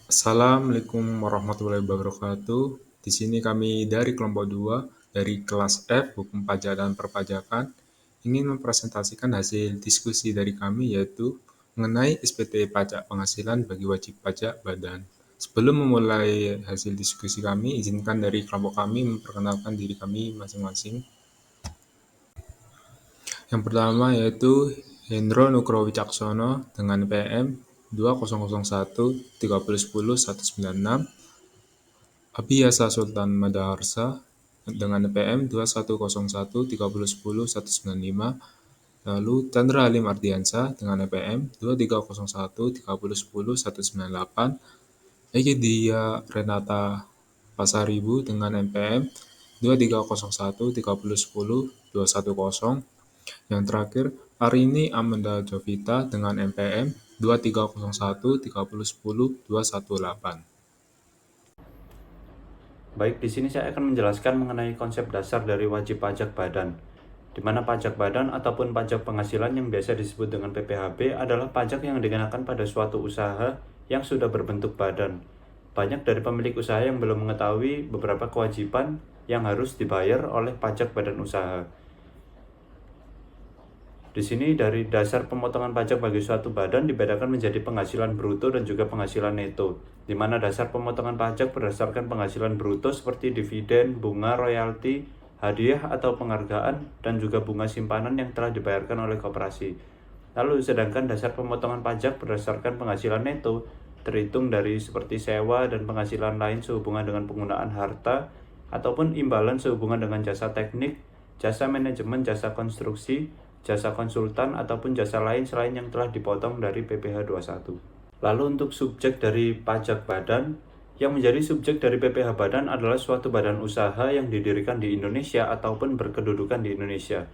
Assalamualaikum warahmatullahi wabarakatuh. Di sini kami dari kelompok 2 dari kelas F Hukum Pajak dan Perpajakan ingin mempresentasikan hasil diskusi dari kami yaitu mengenai SPT pajak penghasilan bagi wajib pajak badan. Sebelum memulai hasil diskusi kami, izinkan dari kelompok kami memperkenalkan diri kami masing-masing. Yang pertama yaitu Hendro Nugroho Wicaksono dengan PM 2001 3010 196, Abiyasa Sultan Madaharsa dengan PM 2101 3010 195, lalu Chandra Halim Ardiansyah dengan PM 2301 3010 198, Egi Dia Renata Pasaribu dengan NPM 2301 3010 210. Yang terakhir, Arini Amanda Jovita dengan NPM 2301 3010 218. Baik, di sini saya akan menjelaskan mengenai konsep dasar dari wajib pajak badan, di mana pajak badan ataupun pajak penghasilan yang biasa disebut dengan PPHB adalah pajak yang dikenakan pada suatu usaha yang sudah berbentuk badan. Banyak dari pemilik usaha yang belum mengetahui beberapa kewajiban yang harus dibayar oleh pajak badan usaha. Di sini dari dasar pemotongan pajak bagi suatu badan dibedakan menjadi penghasilan bruto dan juga penghasilan neto, di mana dasar pemotongan pajak berdasarkan penghasilan bruto seperti dividen, bunga, royalti, hadiah atau penghargaan, dan juga bunga simpanan yang telah dibayarkan oleh koperasi. Lalu sedangkan dasar pemotongan pajak berdasarkan penghasilan neto, terhitung dari seperti sewa dan penghasilan lain sehubungan dengan penggunaan harta, ataupun imbalan sehubungan dengan jasa teknik, jasa manajemen, jasa konstruksi, jasa konsultan, ataupun jasa lain selain yang telah dipotong dari PPh 21. Lalu untuk subjek dari pajak badan, yang menjadi subjek dari PPh badan adalah suatu badan usaha yang didirikan di Indonesia ataupun berkedudukan di Indonesia.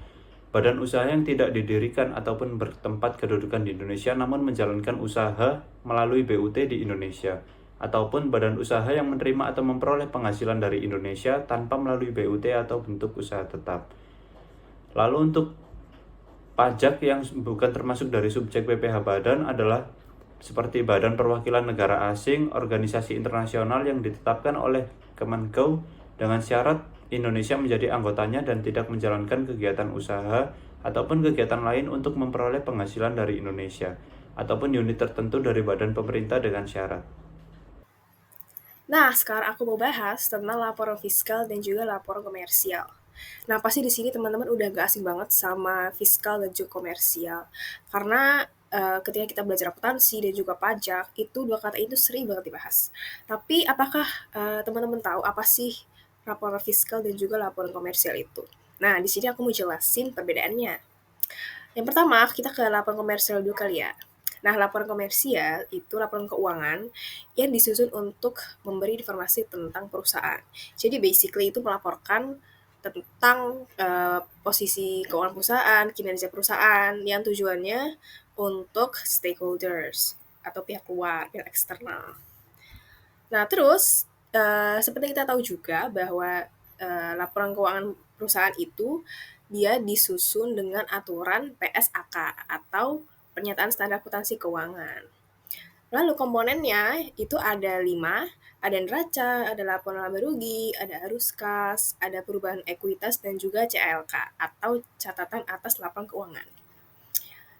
Badan usaha yang tidak didirikan ataupun bertempat kedudukan di Indonesia namun menjalankan usaha melalui BUT di Indonesia, ataupun badan usaha yang menerima atau memperoleh penghasilan dari Indonesia tanpa melalui BUT atau bentuk usaha tetap. Lalu untuk pajak yang bukan termasuk dari subjek PPh badan adalah seperti Badan Perwakilan Negara Asing, organisasi internasional yang ditetapkan oleh Kemenko dengan syarat Indonesia menjadi anggotanya dan tidak menjalankan kegiatan usaha ataupun kegiatan lain untuk memperoleh penghasilan dari Indonesia, ataupun unit tertentu dari badan pemerintah dengan syarat. Nah, sekarang aku mau bahas tentang laporan fiskal dan juga laporan komersial. Nah, pasti di sini teman-teman udah gak asing banget sama fiskal dan juga komersial. Karena ketika kita belajar akuntansi dan juga pajak, itu dua kata itu sering banget dibahas. Tapi apakah teman-teman tahu apa sih laporan fiskal dan juga laporan komersial itu? Nah, di sini aku mau jelasin perbedaannya. Yang pertama, kita ke laporan komersial dulu kali ya. Nah, laporan komersial itu laporan keuangan yang disusun untuk memberi informasi tentang perusahaan. Jadi basically itu melaporkan tentang posisi keuangan perusahaan, kinerja perusahaan yang tujuannya untuk stakeholders atau pihak luar, pihak eksternal. Nah, terus seperti kita tahu juga bahwa laporan keuangan perusahaan itu dia disusun dengan aturan PSAK atau Pernyataan Standar Akuntansi Keuangan. Lalu komponennya itu ada 5, ada neraca, ada laporan laba rugi, ada arus kas, ada perubahan ekuitas, dan juga CLK atau catatan atas laporan keuangan.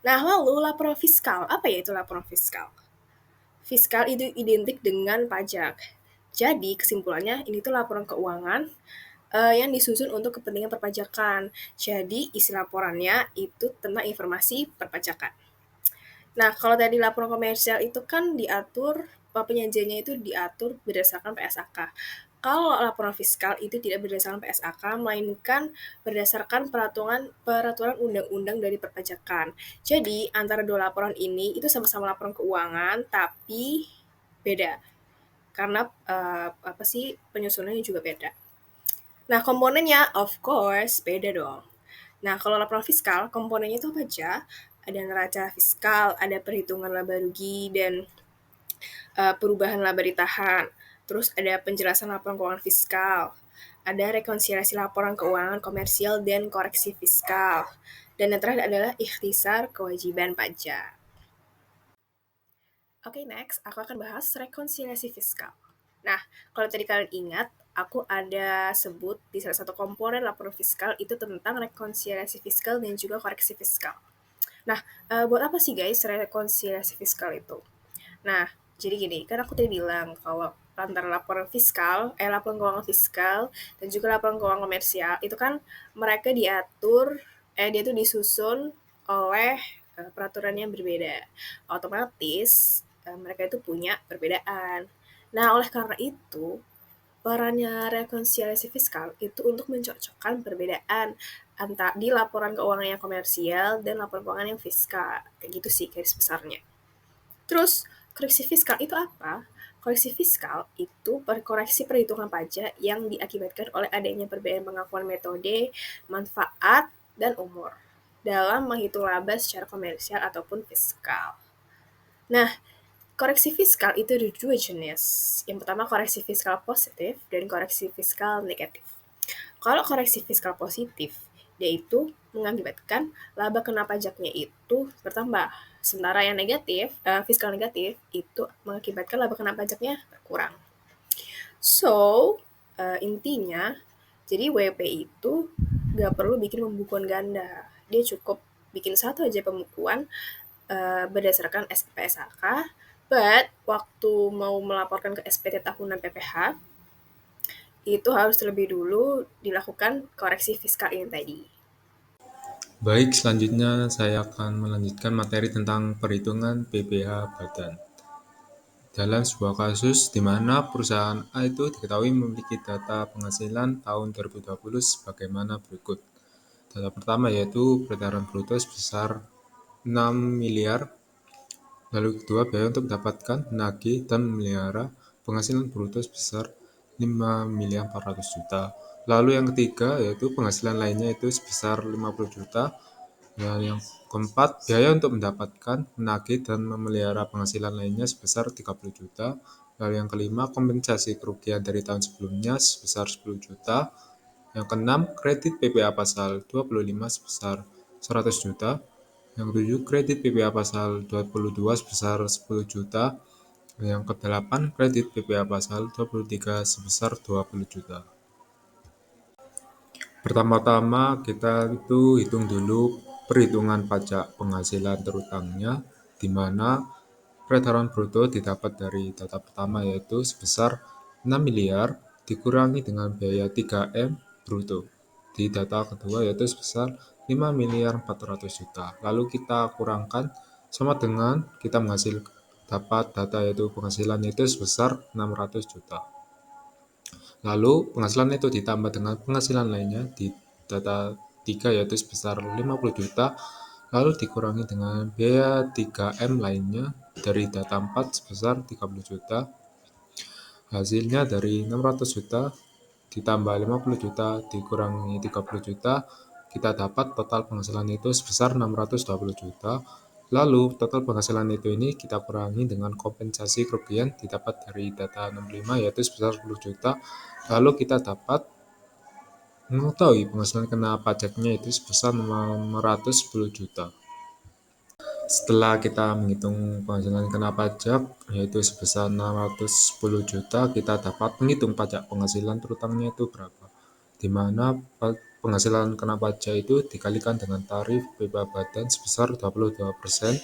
Nah, lalu laporan fiskal, apa ya itu laporan fiskal? Fiskal itu identik dengan pajak. Jadi kesimpulannya ini tuh laporan keuangan yang disusun untuk kepentingan perpajakan. Jadi isi laporannya itu tentang informasi perpajakan. Nah, kalau tadi laporan komersial itu kan diatur penyajiannya itu diatur berdasarkan PSAK. Kalau laporan fiskal itu tidak berdasarkan PSAK, melainkan berdasarkan peraturan undang-undang dari perpajakan. Jadi, antara dua laporan ini itu sama-sama laporan keuangan, tapi beda. Karena apa sih penyusunannya juga beda. Nah, komponennya of course beda dong. Nah, kalau laporan fiskal, komponennya itu apa aja? Ada neraca fiskal, ada perhitungan laba rugi, dan perubahan laba ditahan. Terus ada penjelasan laporan keuangan fiskal, ada rekonsiliasi laporan keuangan komersial dan koreksi fiskal. Dan yang terakhir adalah ikhtisar kewajiban pajak. Oke, next aku akan bahas rekonsiliasi fiskal. Nah, kalau tadi kalian ingat, aku ada sebut di salah satu komponen laporan fiskal itu tentang rekonsiliasi fiskal dan juga koreksi fiskal. Nah, buat apa sih guys rekonsiliasi fiskal itu? Nah, jadi gini, kan aku tadi bilang kalau antara laporan fiskal, laporan keuangan fiskal dan juga laporan keuangan komersial itu kan mereka diatur, dia tuh disusun oleh peraturan yang berbeda. Otomatis mereka itu punya perbedaan. Nah, oleh karena itu, perannya rekonsiliasi fiskal itu untuk mencocokkan perbedaan antara di laporan keuangan yang komersial dan laporan keuangan yang fiskal. Kayak gitu sih garis besarnya. Terus, koreksi fiskal itu apa? Koreksi fiskal itu koreksi perhitungan pajak yang diakibatkan oleh adanya perbedaan pengakuan metode, manfaat, dan umur dalam menghitung laba secara komersial ataupun fiskal. Nah, koreksi fiskal itu ada dua jenis. Yang pertama koreksi fiskal positif dan koreksi fiskal negatif. Kalau koreksi fiskal positif, dia itu mengakibatkan laba kena pajaknya itu bertambah. Sementara yang negatif, fiskal negatif, itu mengakibatkan laba kena pajaknya berkurang. So, intinya, jadi WP itu nggak perlu bikin pembukuan ganda. Dia cukup bikin satu aja pembukuan berdasarkan SPP SHK, but waktu mau melaporkan ke SPT tahunan PPH, itu harus terlebih dulu dilakukan koreksi fiskal ini tadi. Baik, selanjutnya saya akan melanjutkan materi tentang perhitungan PPh badan. Dalam sebuah kasus di mana perusahaan A itu diketahui memiliki data penghasilan tahun 2020 sebagaimana berikut. Data pertama yaitu peredaran bruto sebesar 6 miliar. Lalu kedua, biaya untuk mendapatkan, menagih, dan memelihara penghasilan bruto sebesar 5.400.000.000. Lalu yang ketiga yaitu penghasilan lainnya itu sebesar 50 juta. Dan yang keempat, biaya untuk mendapatkan, menagih, dan memelihara penghasilan lainnya sebesar 30 juta. Lalu yang kelima, kompensasi kerugian dari tahun sebelumnya sebesar 10 juta. Yang keenam, kredit PPh pasal 25 sebesar 100 juta. Yang ketujuh, kredit PPh pasal 22 sebesar 10 juta. Yang kedelapan, kredit PPh pasal 23 sebesar 20 juta. Pertama-tama kita itu hitung dulu perhitungan pajak penghasilan terutangnya, di mana peredaran bruto didapat dari data pertama yaitu sebesar 6 miliar dikurangi dengan biaya 3M bruto. Di data kedua yaitu sebesar 5 miliar 400 juta. Lalu kita kurangkan sama dengan kita menghasilkan dapat data yaitu penghasilan itu sebesar 600 juta. Lalu penghasilan itu ditambah dengan penghasilan lainnya di data 3 yaitu sebesar 50 juta, lalu dikurangi dengan biaya 3M lainnya dari data 4 sebesar 30 juta. Hasilnya dari 600 juta ditambah 50 juta dikurangi 30 juta, kita dapat total penghasilan itu sebesar 620 juta. Lalu total penghasilan itu ini kita kurangi dengan kompensasi kerugian didapat dari data 65 yaitu sebesar 10 juta. Lalu kita dapat mengetahui penghasilan kena pajaknya itu sebesar 610 juta. Setelah kita menghitung penghasilan kena pajak yaitu sebesar 610 juta, kita dapat menghitung pajak penghasilan terutangnya itu berapa. Di mana penghasilan kena pajak itu dikalikan dengan tarif PPh badan sebesar 22%,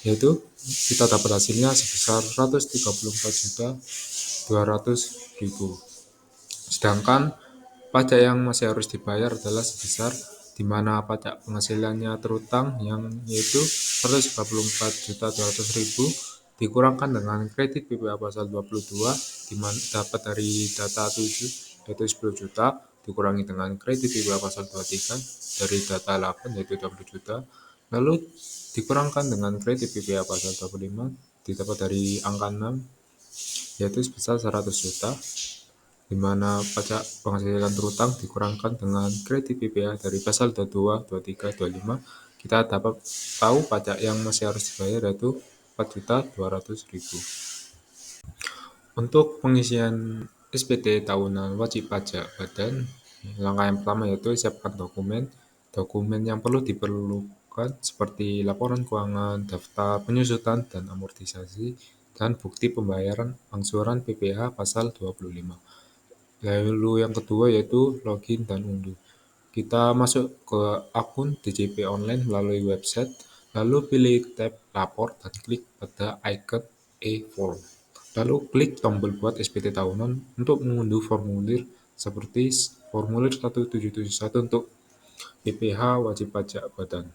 yaitu kita dapat hasilnya sebesar 134.200.000. Sedangkan pajak yang masih harus dibayar adalah sebesar di mana pajak penghasilannya terutang yang yaitu 134.200.000 dikurangkan dengan kredit PPh pasal 22 di mana dapat dari data 7 yaitu 10 juta dikurangi dengan kredit PPh pasal 23 dari data 8 yaitu 20 juta, lalu dikurangkan dengan kredit PPh pasal 25 didapat dari angka 6 yaitu sebesar 100 juta, di mana pajak penghasilan terutang dikurangkan dengan kredit PPh dari pasal 22, 23, 25, kita dapat tahu pajak yang masih harus dibayar yaitu 4.200.000. Untuk pengisian SPT tahunan wajib pajak badan, langkah yang pertama yaitu siapkan dokumen. Dokumen yang perlu dilakukan seperti laporan keuangan, daftar penyusutan dan amortisasi, dan bukti pembayaran angsuran PPh pasal 25. Lalu yang kedua yaitu login dan unduh. Kita masuk ke akun DJP online melalui website, lalu pilih tab lapor dan klik pada icon e-form. Lalu klik tombol buat SPT tahunan untuk mengunduh formulir seperti formulir 1771 untuk PPh wajib pajak badan.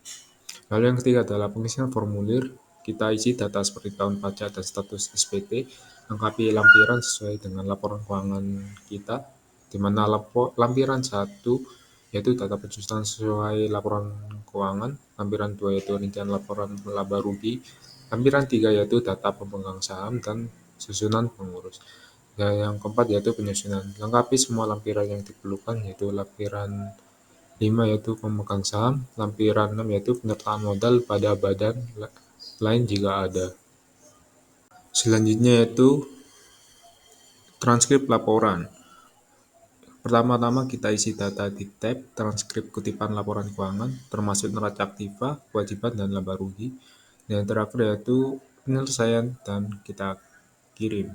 Lalu yang ketiga adalah pengisian formulir. Kita isi data seperti tahun pajak dan status SPT, lengkapi lampiran sesuai dengan laporan keuangan kita, di mana lampiran 1 yaitu data penjualan sesuai laporan keuangan, lampiran 2 yaitu rincian laporan laba rugi, lampiran 3 yaitu data pemegang saham dan susunan pengurus. Dan yang keempat yaitu penyusunan. Lengkapi semua lampiran yang diperlukan yaitu lampiran 5 yaitu pemegang saham, lampiran 6 yaitu penyertaan modal pada badan lain jika ada. Selanjutnya yaitu transkrip laporan. Pertama-tama kita isi data di tab transkrip kutipan laporan keuangan, termasuk neraca aktiva, kewajiban, dan laba rugi. Dan yang terakhir yaitu penyelesaian dan kita kirim.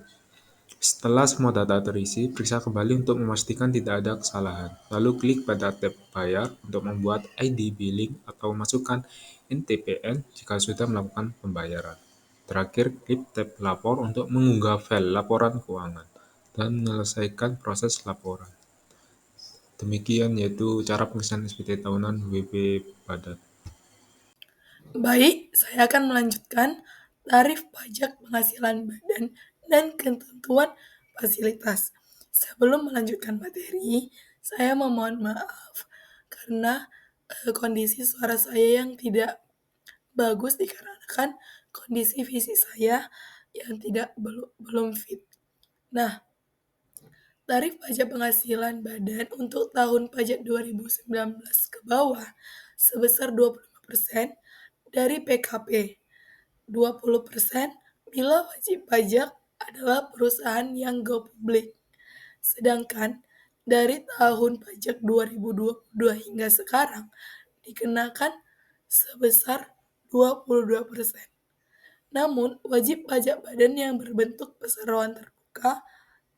Setelah semua data terisi, periksa kembali untuk memastikan tidak ada kesalahan. Lalu klik pada tab Bayar untuk membuat ID billing atau masukkan NTPN jika sudah melakukan pembayaran. Terakhir, klik tab Lapor untuk mengunggah file laporan keuangan dan menyelesaikan proses laporan. Demikian yaitu cara pengisian SPT tahunan WP Badan. Baik, saya akan melanjutkan tarif pajak penghasilan badan dan ketentuan fasilitas. Sebelum melanjutkan materi, saya memohon maaf karena kondisi suara saya yang tidak bagus dikarenakan kondisi fisik saya yang belum fit. Nah, tarif pajak penghasilan badan untuk tahun pajak 2019 ke bawah sebesar 25% dari PKP, 20% bila wajib pajak adalah perusahaan yang go public. Sedangkan dari tahun pajak 2022 hingga sekarang dikenakan sebesar 22%. Namun, wajib pajak badan yang berbentuk perseroan terbuka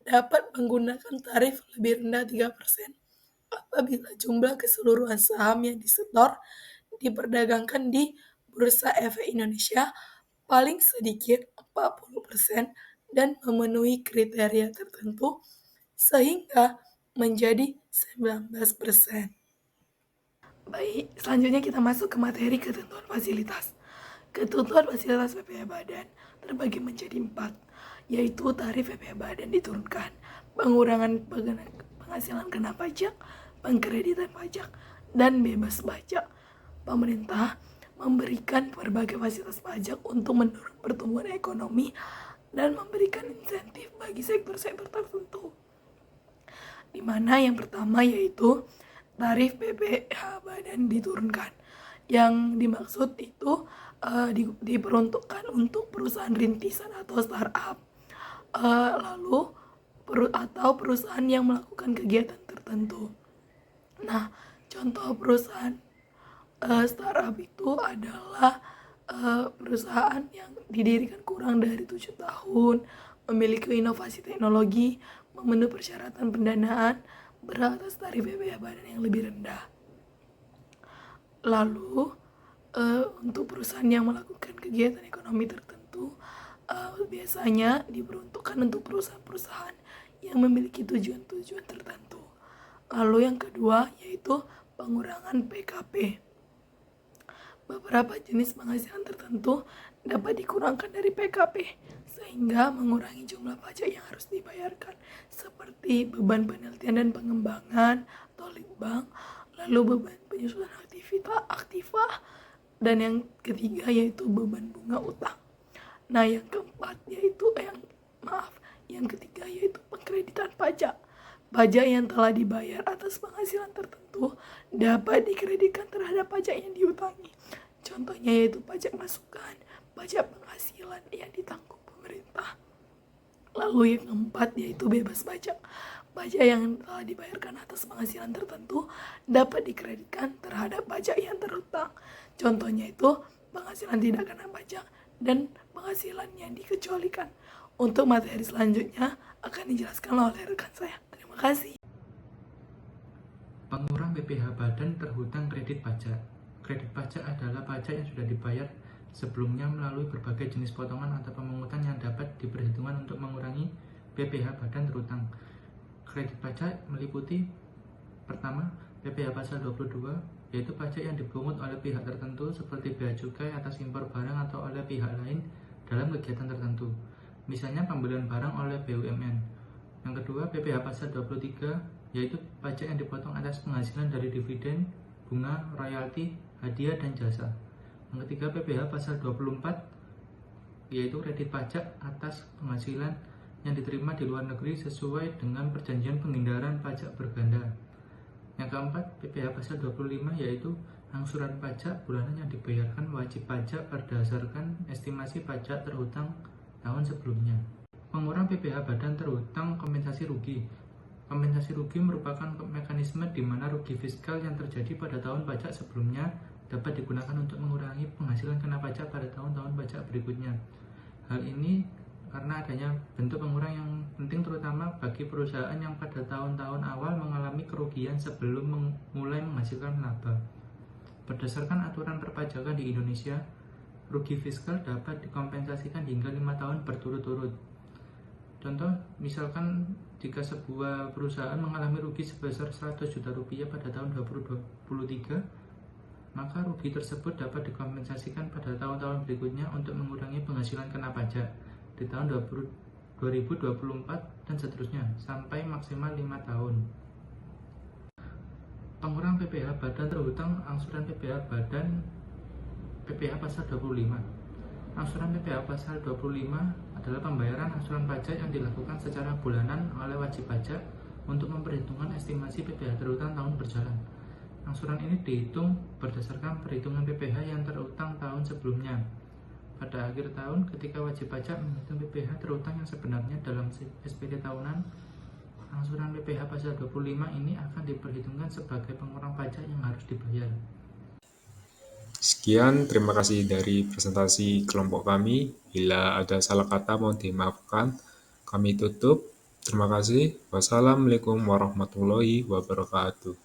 dapat menggunakan tarif lebih rendah 3% apabila jumlah keseluruhan saham yang disetor diperdagangkan di Bursa Efek Indonesia paling sedikit 40% dan memenuhi kriteria tertentu sehingga menjadi 19%. Baik, selanjutnya kita masuk ke materi ketentuan fasilitas. Ketentuan fasilitas PPh Badan terbagi menjadi 4, yaitu tarif PPh Badan diturunkan, pengurangan penghasilan kena pajak, pengkreditan pajak, dan bebas pajak. Pemerintah memberikan berbagai fasilitas pajak untuk mendorong pertumbuhan ekonomi dan memberikan insentif bagi sektor-sektor tertentu. Di mana yang pertama yaitu tarif PPh Badan diturunkan. Yang dimaksud itu diperuntukkan untuk perusahaan rintisan atau startup, atau perusahaan yang melakukan kegiatan tertentu. Nah, contoh perusahaan startup itu adalah perusahaan yang didirikan kurang dari 7 tahun, memiliki inovasi teknologi, memenuhi persyaratan pendanaan, berhak atas tarif PPh Badan yang lebih rendah. Lalu, untuk perusahaan yang melakukan kegiatan ekonomi tertentu, biasanya diperuntukkan untuk perusahaan-perusahaan yang memiliki tujuan-tujuan tertentu. Lalu yang kedua yaitu pengurangan PKP. Beberapa jenis penghasilan tertentu dapat dikurangkan dari PKP sehingga mengurangi jumlah pajak yang harus dibayarkan seperti beban penelitian dan pengembangan atau litbang, lalu beban penyusunan aktiva, dan yang ketiga yaitu beban bunga utang. Nah, yang keempat yaitu yang ketiga yaitu pengkreditan pajak. Pajak yang telah dibayar atas penghasilan tertentu dapat dikreditkan terhadap pajak yang diutangi. Contohnya yaitu pajak masukan, pajak penghasilan yang ditanggung pemerintah. Lalu yang keempat yaitu bebas pajak. Pajak yang telah dibayarkan atas penghasilan tertentu dapat dikreditkan terhadap pajak yang terutang. Contohnya itu penghasilan tidak kena pajak dan penghasilan yang dikecualikan. Untuk materi selanjutnya akan dijelaskan oleh rekan saya. Terima kasih. Pengurang PPh Badan terhutang kredit pajak. Kredit pajak adalah pajak yang sudah dibayar sebelumnya melalui berbagai jenis potongan atau pemungutan yang dapat diperhitungkan untuk mengurangi PPh Badan terhutang. Kredit pajak meliputi pertama, PPh pasal 22, yaitu pajak yang dipungut oleh pihak tertentu seperti bea cukai atas impor barang atau oleh pihak lain dalam kegiatan tertentu, misalnya pembelian barang oleh BUMN. Yang kedua, PPh pasal 23, yaitu pajak yang dipotong atas penghasilan dari dividen, bunga, royalti, hadiah, dan jasa. Yang ketiga, PPh pasal 24, yaitu kredit pajak atas penghasilan yang diterima di luar negeri sesuai dengan perjanjian penghindaran pajak berganda. Yang keempat, PPh pasal 25, yaitu angsuran pajak bulanan yang dibayarkan wajib pajak berdasarkan estimasi pajak terhutang tahun sebelumnya. Pengurang PPh Badan terhutang kompensasi rugi. Kompensasi rugi merupakan mekanisme di mana rugi fiskal yang terjadi pada tahun pajak sebelumnya dapat digunakan untuk mengurangi penghasilan kena pajak pada tahun-tahun pajak berikutnya. Hal ini karena adanya bentuk pengurang yang penting terutama bagi perusahaan yang pada tahun-tahun awal mengalami kerugian sebelum mulai menghasilkan laba. Berdasarkan aturan perpajakan di Indonesia, rugi fiskal dapat dikompensasikan hingga 5 tahun berturut-turut. Contoh, misalkan jika sebuah perusahaan mengalami rugi sebesar 100 juta rupiah pada tahun 2023, maka rugi tersebut dapat dikompensasikan pada tahun-tahun berikutnya untuk mengurangi penghasilan kena pajak di tahun 2024 dan seterusnya sampai maksimal 5 tahun. Pengurang PPh Badan terhutang angsuran PPh Badan PPh pasal 25. Angsuran PPh pasal 25 adalah pembayaran angsuran pajak yang dilakukan secara bulanan oleh wajib pajak untuk memperhitungkan estimasi PPh terhutang tahun berjalan. Angsuran ini dihitung berdasarkan perhitungan PPh yang terhutang tahun sebelumnya. Pada akhir tahun, ketika wajib pajak menghitung PPh terhutang yang sebenarnya dalam SPT tahunan, angsuran PPh pasal 25 ini akan diperhitungkan sebagai pengurang pajak yang harus dibayar. Sekian, terima kasih dari presentasi kelompok kami. Bila ada salah kata mohon dimaafkan. Kami tutup. Terima kasih. Wassalamualaikum warahmatullahi wabarakatuh.